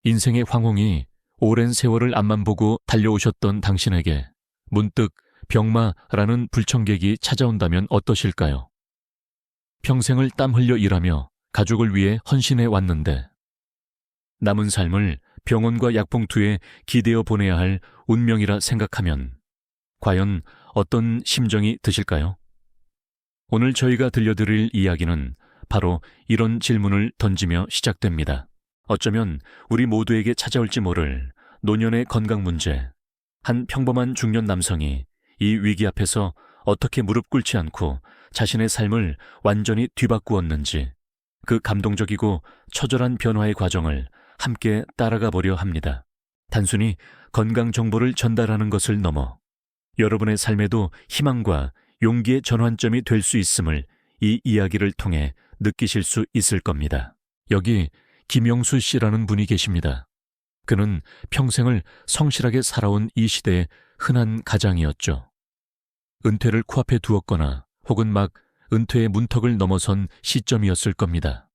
인생의 황홍이 오랜 세월을 앞만 보고 달려오셨던 당신에게 문득 병마라는 불청객이 찾아온다면 어떠실까요? 평생을 땀 흘려 일하며 가족을 위해 헌신해 왔는데 남은 삶을 병원과 약봉투에 기대어 보내야 할 운명이라 생각하면 과연 어떤 심정이 드실까요? 오늘 저희가 들려드릴 이야기는 바로 이런 질문을 던지며 시작됩니다. 어쩌면 우리 모두에게 찾아올지 모를 노년의 건강 문제, 한 평범한 중년 남성이 이 위기 앞에서 어떻게 무릎 꿇지 않고 자신의 삶을 완전히 뒤바꾸었는지 그 감동적이고 처절한 변화의 과정을 함께 따라가 보려 합니다. 단순히 건강 정보를 전달하는 것을 넘어 여러분의 삶에도 희망과 용기의 전환점이 될 수 있음을 이 이야기를 통해 느끼실 수 있을 겁니다. 여기 김영수 씨라는 분이 계십니다. 그는 평생을 성실하게 살아온 이 시대의 흔한 가장이었죠. 은퇴를 코앞에 두었거나 혹은 막 은퇴의 문턱을 넘어선 시점이었을 겁니다.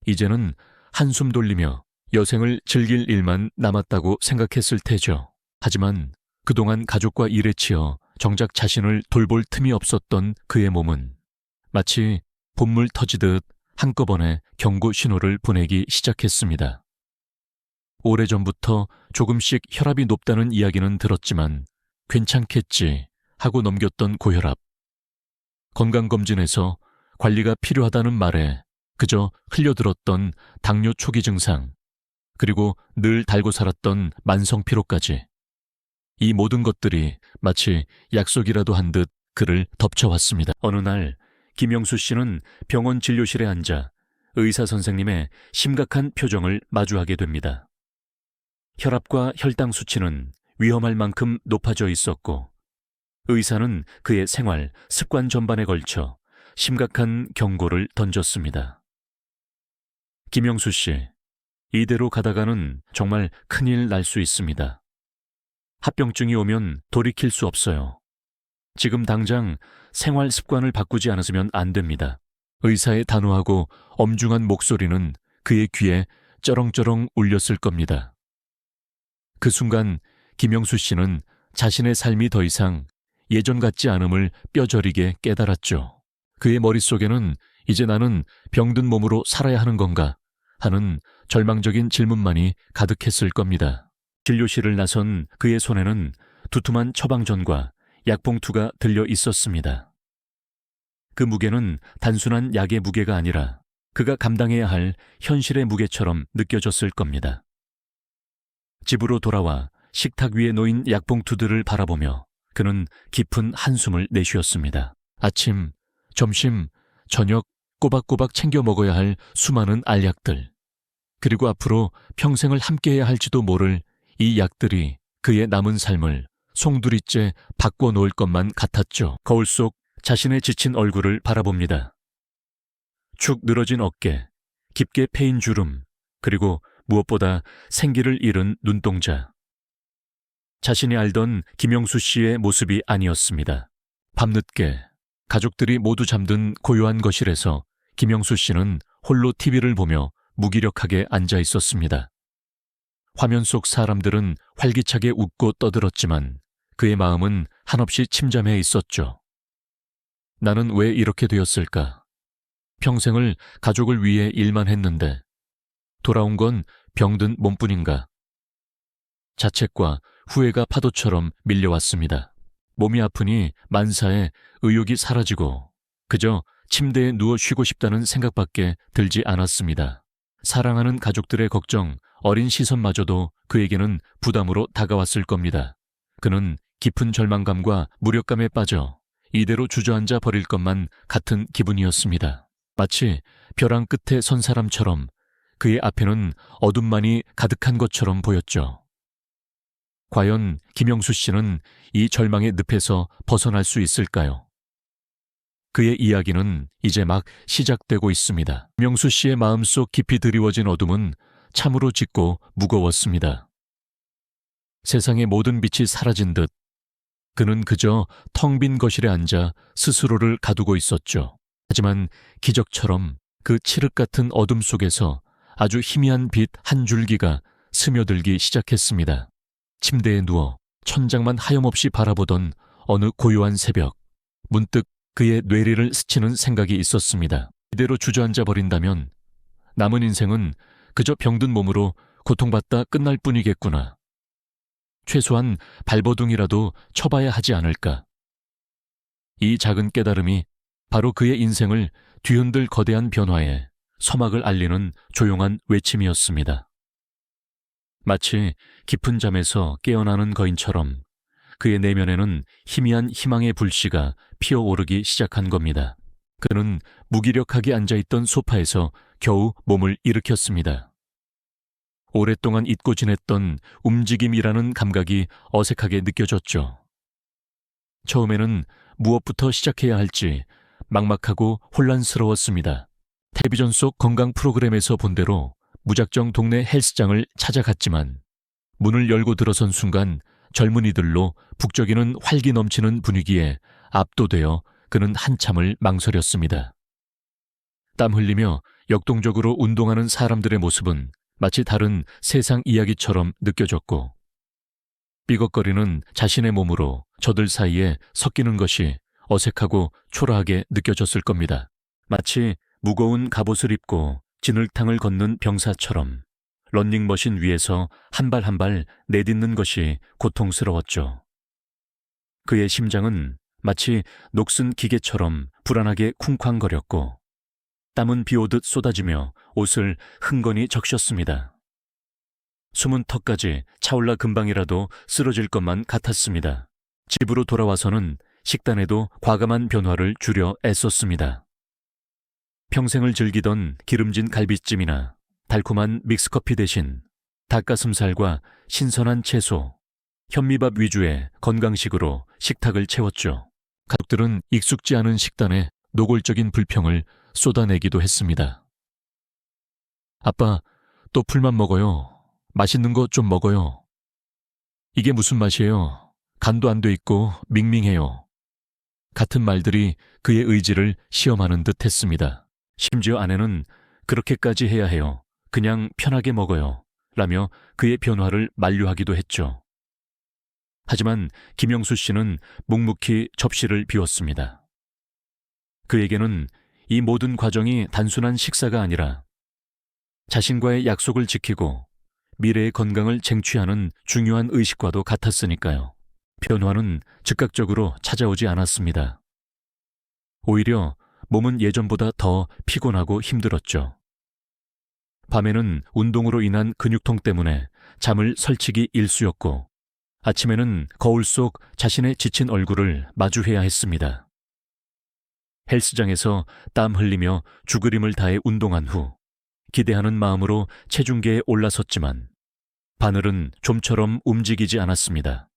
이제는 한숨 돌리며 여생을 즐길 일만 남았다고 생각했을 테죠. 하지만 그동안 가족과 일에 치여 정작 자신을 돌볼 틈이 없었던 그의 몸은 마치 봇물 터지듯 한꺼번에 경고 신호를 보내기 시작했습니다. 오래전부터 조금씩 혈압이 높다는 이야기는 들었지만 괜찮겠지 하고 넘겼던 고혈압. 건강검진에서 관리가 필요하다는 말에 그저 흘려들었던 당뇨 초기 증상, 그리고 늘 달고 살았던 만성피로까지. 이 모든 것들이 마치 약속이라도 한 듯 그를 덮쳐왔습니다. 어느 날 김영수 씨는 병원 진료실에 앉아 의사 선생님의 심각한 표정을 마주하게 됩니다. 혈압과 혈당 수치는 위험할 만큼 높아져 있었고 의사는 그의 생활, 습관 전반에 걸쳐 심각한 경고를 던졌습니다. 김영수 씨, 이대로 가다가는 정말 큰일 날 수 있습니다. 합병증이 오면 돌이킬 수 없어요. 지금 당장 생활 습관을 바꾸지 않으시면 안 됩니다. 의사의 단호하고 엄중한 목소리는 그의 귀에 쩌렁쩌렁 울렸을 겁니다. 그 순간 김영수 씨는 자신의 삶이 더 이상 예전 같지 않음을 뼈저리게 깨달았죠. 그의 머릿속에는 이제 나는 병든 몸으로 살아야 하는 건가 하는 절망적인 질문만이 가득했을 겁니다. 진료실을 나선 그의 손에는 두툼한 처방전과 약봉투가 들려 있었습니다. 그 무게는 단순한 약의 무게가 아니라 그가 감당해야 할 현실의 무게처럼 느껴졌을 겁니다. 집으로 돌아와 식탁 위에 놓인 약봉투들을 바라보며 그는 깊은 한숨을 내쉬었습니다. 아침, 점심, 저녁 꼬박꼬박 챙겨 먹어야 할 수많은 알약들, 그리고 앞으로 평생을 함께해야 할지도 모를 이 약들이 그의 남은 삶을 송두리째 바꿔놓을 것만 같았죠. 거울 속 자신의 지친 얼굴을 바라봅니다. 축 늘어진 어깨, 깊게 패인 주름, 그리고 무엇보다 생기를 잃은 눈동자. 자신이 알던 김영수 씨의 모습이 아니었습니다. 밤늦게 가족들이 모두 잠든 고요한 거실에서 김영수 씨는 홀로 TV를 보며 무기력하게 앉아 있었습니다. 화면 속 사람들은 활기차게 웃고 떠들었지만 그의 마음은 한없이 침잠해 있었죠. 나는 왜 이렇게 되었을까? 평생을 가족을 위해 일만 했는데 돌아온 건 병든 몸뿐인가? 자책과 후회가 파도처럼 밀려왔습니다. 몸이 아프니 만사에 의욕이 사라지고 그저 침대에 누워 쉬고 싶다는 생각밖에 들지 않았습니다. 사랑하는 가족들의 걱정, 어린 시선마저도 그에게는 부담으로 다가왔을 겁니다. 그는 깊은 절망감과 무력감에 빠져 이대로 주저앉아 버릴 것만 같은 기분이었습니다. 마치 벼랑 끝에 선 사람처럼 그의 앞에는 어둠만이 가득한 것처럼 보였죠. 과연 김영수 씨는 이 절망의 늪에서 벗어날 수 있을까요? 그의 이야기는 이제 막 시작되고 있습니다. 김영수 씨의 마음속 깊이 드리워진 어둠은 참으로 짙고 무거웠습니다. 세상의 모든 빛이 사라진 듯 그는 그저 텅 빈 거실에 앉아 스스로를 가두고 있었죠. 하지만 기적처럼 그 칠흑 같은 어둠 속에서 아주 희미한 빛 한 줄기가 스며들기 시작했습니다. 침대에 누워 천장만 하염없이 바라보던 어느 고요한 새벽, 문득 그의 뇌리를 스치는 생각이 있었습니다. 이대로 주저앉아 버린다면 남은 인생은 그저 병든 몸으로 고통받다 끝날 뿐이겠구나. 최소한 발버둥이라도 쳐봐야 하지 않을까. 이 작은 깨달음이 바로 그의 인생을 뒤흔들 거대한 변화에 서막을 알리는 조용한 외침이었습니다. 마치 깊은 잠에서 깨어나는 거인처럼 그의 내면에는 희미한 희망의 불씨가 피어오르기 시작한 겁니다. 그는 무기력하게 앉아있던 소파에서 겨우 몸을 일으켰습니다. 오랫동안 잊고 지냈던 움직임이라는 감각이 어색하게 느껴졌죠. 처음에는 무엇부터 시작해야 할지 막막하고 혼란스러웠습니다. 텔레비전 속 건강 프로그램에서 본 대로 무작정 동네 헬스장을 찾아갔지만 문을 열고 들어선 순간 젊은이들로 북적이는 활기 넘치는 분위기에 압도되어 그는 한참을 망설였습니다. 땀 흘리며 역동적으로 운동하는 사람들의 모습은 마치 다른 세상 이야기처럼 느껴졌고, 삐걱거리는 자신의 몸으로 저들 사이에 섞이는 것이 어색하고 초라하게 느껴졌을 겁니다. 마치 무거운 갑옷을 입고 진흙탕을 걷는 병사처럼 런닝머신 위에서 한 발 한 발 내딛는 것이 고통스러웠죠. 그의 심장은 마치 녹슨 기계처럼 불안하게 쿵쾅거렸고, 땀은 비오듯 쏟아지며 옷을 흥건히 적셨습니다. 숨은 턱까지 차올라 금방이라도 쓰러질 것만 같았습니다. 집으로 돌아와서는 식단에도 과감한 변화를 주려 애썼습니다. 평생을 즐기던 기름진 갈비찜이나 달콤한 믹스커피 대신 닭가슴살과 신선한 채소, 현미밥 위주의 건강식으로 식탁을 채웠죠. 가족들은 익숙지 않은 식단에 노골적인 불평을 쏟아내기도 했습니다. 아빠, 또 풀만 먹어요. 맛있는 거 좀 먹어요. 이게 무슨 맛이에요? 간도 안 돼 있고 밍밍해요. 같은 말들이 그의 의지를 시험하는 듯 했습니다. 심지어 아내는 그렇게까지 해야 해요. 그냥 편하게 먹어요. 라며 그의 변화를 만류하기도 했죠. 하지만 김영수 씨는 묵묵히 접시를 비웠습니다. 그에게는 이 모든 과정이 단순한 식사가 아니라 자신과의 약속을 지키고 미래의 건강을 쟁취하는 중요한 의식과도 같았으니까요. 변화는 즉각적으로 찾아오지 않았습니다. 오히려 몸은 예전보다 더 피곤하고 힘들었죠. 밤에는 운동으로 인한 근육통 때문에 잠을 설치기 일쑤였고, 아침에는 거울 속 자신의 지친 얼굴을 마주해야 했습니다. 헬스장에서 땀 흘리며 죽으림을 다해 운동한 후 기대하는 마음으로 체중계에 올라섰지만 바늘은 좀처럼 움직이지 않았습니다.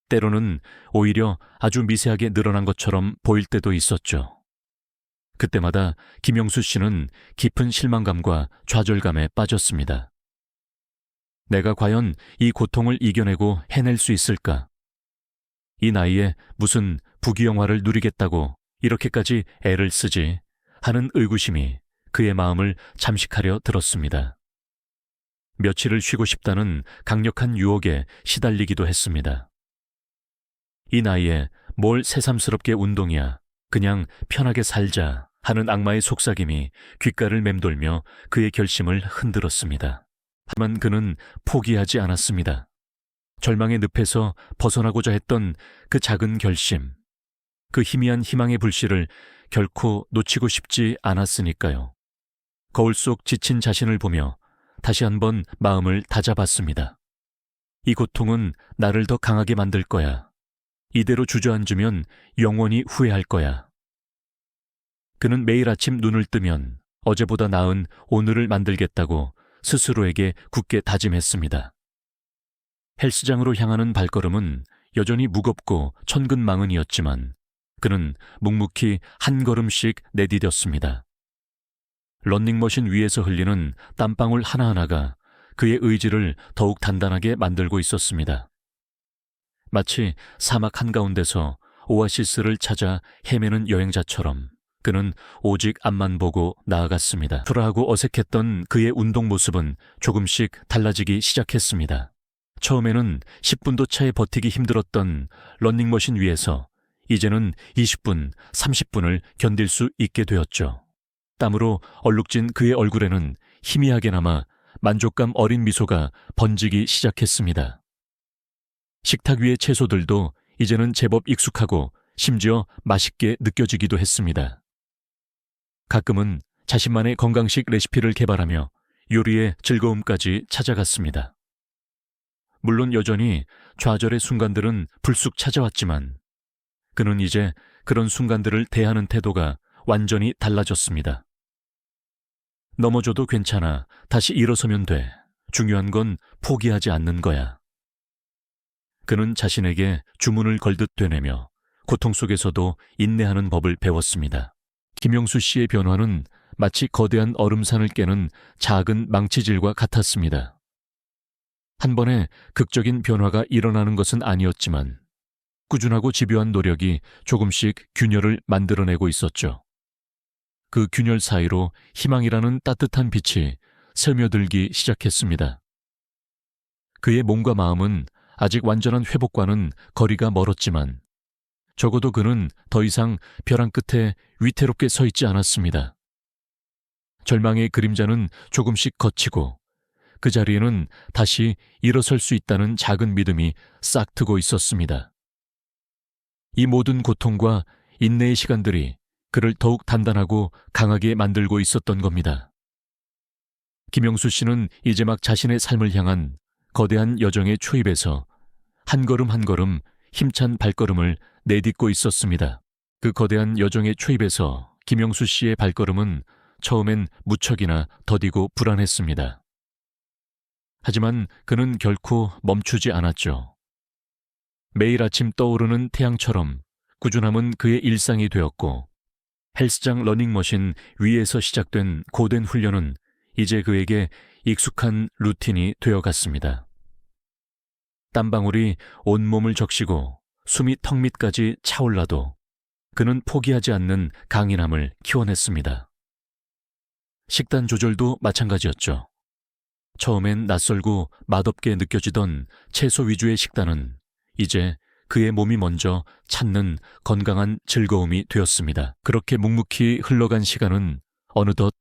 때로는 오히려 아주 미세하게 늘어난 것처럼 보일 때도 있었죠. 그때마다 김영수 씨는 깊은 실망감과 좌절감에 빠졌습니다. 내가 과연 이 고통을 이겨내고 해낼 수 있을까? 이 나이에 무슨 부귀영화를 누리겠다고 이렇게까지 애를 쓰지 하는 의구심이 그의 마음을 잠식하려 들었습니다. 며칠을 쉬고 싶다는 강력한 유혹에 시달리기도 했습니다. 이 나이에 뭘 새삼스럽게 운동이야, 그냥 편하게 살자 하는 악마의 속삭임이 귓가를 맴돌며 그의 결심을 흔들었습니다. 하지만 그는 포기하지 않았습니다. 절망의 늪에서 벗어나고자 했던 그 작은 결심, 그 희미한 희망의 불씨를 결코 놓치고 싶지 않았으니까요. 거울 속 지친 자신을 보며 다시 한번 마음을 다잡았습니다. 이 고통은 나를 더 강하게 만들 거야. 이대로 주저앉으면 영원히 후회할 거야. 그는 매일 아침 눈을 뜨면 어제보다 나은 오늘을 만들겠다고 스스로에게 굳게 다짐했습니다. 헬스장으로 향하는 발걸음은 여전히 무겁고 천근만근이었지만 그는 묵묵히 한 걸음씩 내디뎠습니다. 런닝머신 위에서 흘리는 땀방울 하나하나가 그의 의지를 더욱 단단하게 만들고 있었습니다. 마치 사막 한가운데서 오아시스를 찾아 헤매는 여행자처럼 그는 오직 앞만 보고 나아갔습니다. 초라하고 어색했던 그의 운동 모습은 조금씩 달라지기 시작했습니다. 처음에는 10분도 차에 버티기 힘들었던 러닝머신 위에서 이제는 20분, 30분을 견딜 수 있게 되었죠. 땀으로 얼룩진 그의 얼굴에는 희미하게나마 만족감 어린 미소가 번지기 시작했습니다. 식탁 위의 채소들도 이제는 제법 익숙하고 심지어 맛있게 느껴지기도 했습니다. 가끔은 자신만의 건강식 레시피를 개발하며 요리의 즐거움까지 찾아갔습니다. 물론 여전히 좌절의 순간들은 불쑥 찾아왔지만 그는 이제 그런 순간들을 대하는 태도가 완전히 달라졌습니다. 넘어져도 괜찮아. 다시 일어서면 돼. 중요한 건 포기하지 않는 거야. 그는 자신에게 주문을 걸듯 되뇌며 고통 속에서도 인내하는 법을 배웠습니다. 김영수 씨의 변화는 마치 거대한 얼음산을 깨는 작은 망치질과 같았습니다. 한 번에 극적인 변화가 일어나는 것은 아니었지만 꾸준하고 집요한 노력이 조금씩 균열을 만들어내고 있었죠. 그 균열 사이로 희망이라는 따뜻한 빛이 스며들기 시작했습니다. 그의 몸과 마음은 아직 완전한 회복과는 거리가 멀었지만 적어도 그는 더 이상 벼랑 끝에 위태롭게 서 있지 않았습니다. 절망의 그림자는 조금씩 걷히고 그 자리에는 다시 일어설 수 있다는 작은 믿음이 싹트고 있었습니다. 이 모든 고통과 인내의 시간들이 그를 더욱 단단하고 강하게 만들고 있었던 겁니다. 김영수 씨는 이제 막 자신의 삶을 향한 거대한 여정의 초입에서 한 걸음 한 걸음 힘찬 발걸음을 내딛고 있었습니다. 그 거대한 여정의 초입에서 김영수 씨의 발걸음은 처음엔 무척이나 더디고 불안했습니다. 하지만 그는 결코 멈추지 않았죠. 매일 아침 떠오르는 태양처럼 꾸준함은 그의 일상이 되었고 헬스장 러닝머신 위에서 시작된 고된 훈련은 이제 그에게 익숙한 루틴이 되어갔습니다. 땀방울이 온몸을 적시고 숨이 턱 밑까지 차올라도 그는 포기하지 않는 강인함을 키워냈습니다. 식단 조절도 마찬가지였죠. 처음엔 낯설고 맛없게 느껴지던 채소 위주의 식단은 이제 그의 몸이 먼저 찾는 건강한 즐거움이 되었습니다. 그렇게 묵묵히 흘러간 시간은 어느덧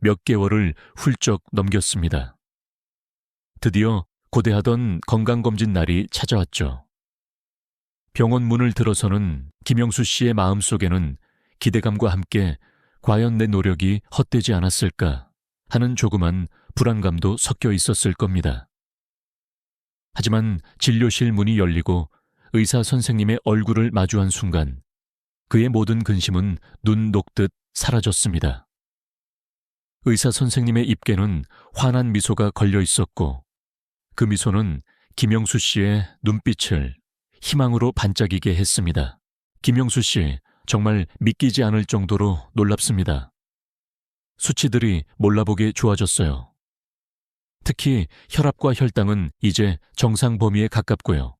몇 개월을 훌쩍 넘겼습니다. 드디어 고대하던 건강검진 날이 찾아왔죠. 병원 문을 들어서는 김영수 씨의 마음속에는 기대감과 함께 과연 내 노력이 헛되지 않았을까 하는 조그만 불안감도 섞여 있었을 겁니다. 하지만 진료실 문이 열리고 의사 선생님의 얼굴을 마주한 순간 그의 모든 근심은 눈 녹듯 사라졌습니다. 의사 선생님의 입에는 환한 미소가 걸려 있었고 그 미소는 김영수 씨의 눈빛을 희망으로 반짝이게 했습니다. 김영수 씨, 정말 믿기지 않을 정도로 놀랍습니다. 수치들이 몰라보게 좋아졌어요. 특히 혈압과 혈당은 이제 정상 범위에 가깝고요.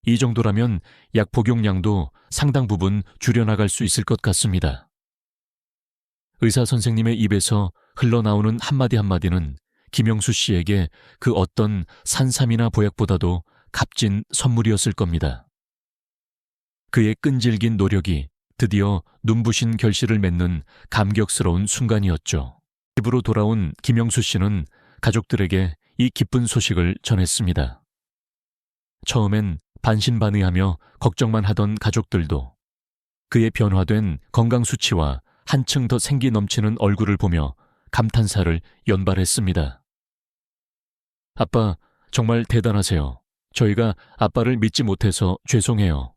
이 정도라면 약 복용량도 상당 부분 줄여나갈 수 있을 것 같습니다. 의사 선생님의 입에서 흘러나오는 한마디 한마디는 김영수 씨에게 그 어떤 산삼이나 보약보다도 값진 선물이었을 겁니다. 그의 끈질긴 노력이 드디어 눈부신 결실을 맺는 감격스러운 순간이었죠. 집으로 돌아온 김영수 씨는 가족들에게 이 기쁜 소식을 전했습니다. 처음엔 반신반의하며 걱정만 하던 가족들도 그의 변화된 건강 수치와 한층 더 생기 넘치는 얼굴을 보며 감탄사를 연발했습니다. 아빠, 정말 대단하세요. 저희가 아빠를 믿지 못해서 죄송해요.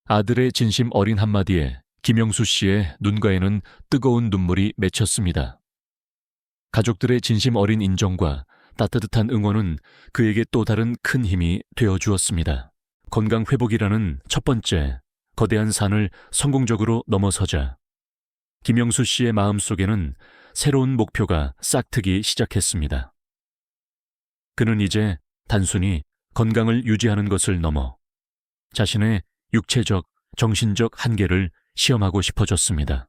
아들의 진심 어린 한마디에 김영수 씨의 눈가에는 뜨거운 눈물이 맺혔습니다. 가족들의 진심 어린 인정과 따뜻한 응원은 그에게 또 다른 큰 힘이 되어주었습니다. 건강 회복이라는 첫 번째 거대한 산을 성공적으로 넘어서자 김영수 씨의 마음속에는 새로운 목표가 싹트기 시작했습니다. 그는 이제 단순히 건강을 유지하는 것을 넘어 자신의 육체적, 정신적 한계를 시험하고 싶어졌습니다.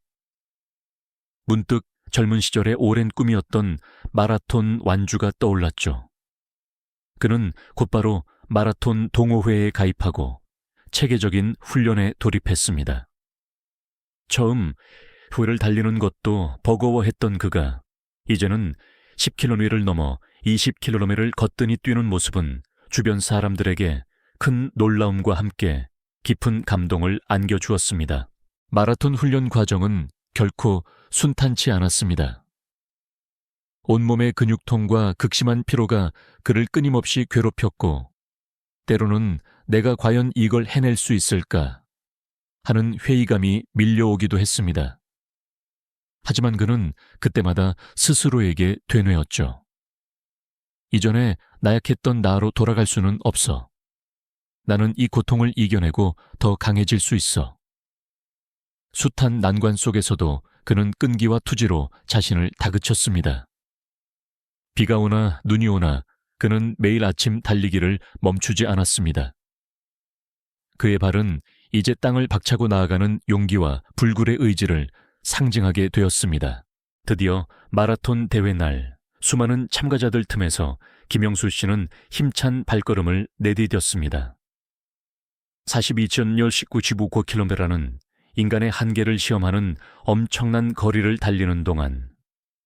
문득 젊은 시절의 오랜 꿈이었던 마라톤 완주가 떠올랐죠. 그는 곧바로 마라톤 동호회에 가입하고 체계적인 훈련에 돌입했습니다. 처음 후를 달리는 것도 버거워했던 그가 이제는 10km를 넘어 20km를 거뜬히 뛰는 모습은 주변 사람들에게 큰 놀라움과 함께 깊은 감동을 안겨주었습니다. 마라톤 훈련 과정은 결코 순탄치 않았습니다. 온몸의 근육통과 극심한 피로가 그를 끊임없이 괴롭혔고, 때로는 내가 과연 이걸 해낼 수 있을까 하는 회의감이 밀려오기도 했습니다. 하지만 그는 그때마다 스스로에게 되뇌었죠. 이전에 나약했던 나로 돌아갈 수는 없어. 나는 이 고통을 이겨내고 더 강해질 수 있어. 숱한 난관 속에서도 그는 끈기와 투지로 자신을 다그쳤습니다. 비가 오나 눈이 오나 그는 매일 아침 달리기를 멈추지 않았습니다. 그의 발은 이제 땅을 박차고 나아가는 용기와 불굴의 의지를 상징하게 되었습니다. 드디어 마라톤 대회 날 수많은 참가자들 틈에서 김영수 씨는 힘찬 발걸음을 내디뎠습니다. 42.19km라는 인간의 한계를 시험하는 엄청난 거리를 달리는 동안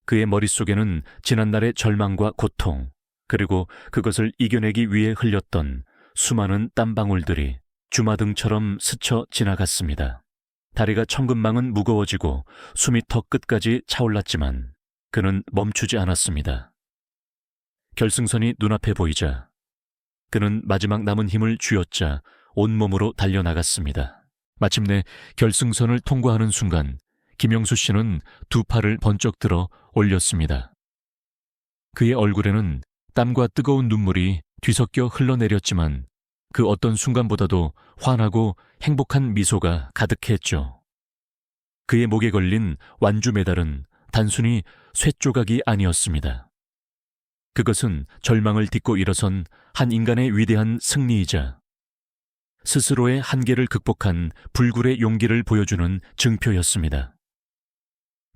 그의 머릿속에는 지난날의 절망과 고통, 그리고 그것을 이겨내기 위해 흘렸던 수많은 땀방울들이 주마등처럼 스쳐 지나갔습니다. 다리가 천근망은 무거워지고 숨이 턱 끝까지 차올랐지만 그는 멈추지 않았습니다. 결승선이 눈앞에 보이자 그는 마지막 남은 힘을 쥐어짜 온몸으로 달려나갔습니다. 마침내 결승선을 통과하는 순간 김영수 씨는 두 팔을 번쩍 들어 올렸습니다. 그의 얼굴에는 땀과 뜨거운 눈물이 뒤섞여 흘러내렸지만 그 어떤 순간보다도 환하고 행복한 미소가 가득했죠. 그의 목에 걸린 완주 메달은 단순히 쇳조각이 아니었습니다. 그것은 절망을 딛고 일어선 한 인간의 위대한 승리이자 스스로의 한계를 극복한 불굴의 용기를 보여주는 증표였습니다.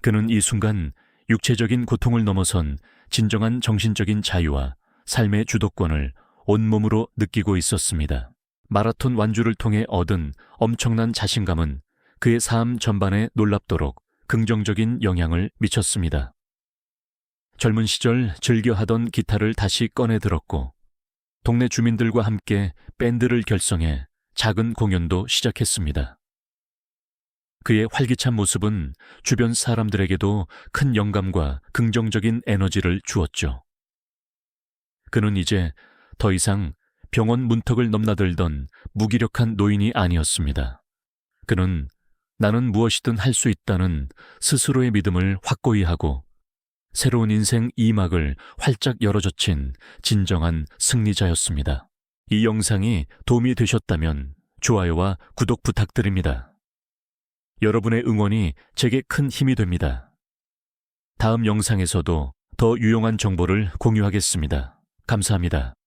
그는 이 순간 육체적인 고통을 넘어선 진정한 정신적인 자유와 삶의 주도권을 온몸으로 느끼고 있었습니다. 마라톤 완주를 통해 얻은 엄청난 자신감은 그의 삶 전반에 놀랍도록 긍정적인 영향을 미쳤습니다. 젊은 시절 즐겨 하던 기타를 다시 꺼내 들었고 동네 주민들과 함께 밴드를 결성해 작은 공연도 시작했습니다. 그의 활기찬 모습은 주변 사람들에게도 큰 영감과 긍정적인 에너지를 주었죠. 그는 이제 더 이상 병원 문턱을 넘나들던 무기력한 노인이 아니었습니다. 그는 나는 무엇이든 할 수 있다는 스스로의 믿음을 확고히 하고 새로운 인생 2막을 활짝 열어젖힌 진정한 승리자였습니다. 이 영상이 도움이 되셨다면 좋아요와 구독 부탁드립니다. 여러분의 응원이 제게 큰 힘이 됩니다. 다음 영상에서도 더 유용한 정보를 공유하겠습니다. 감사합니다.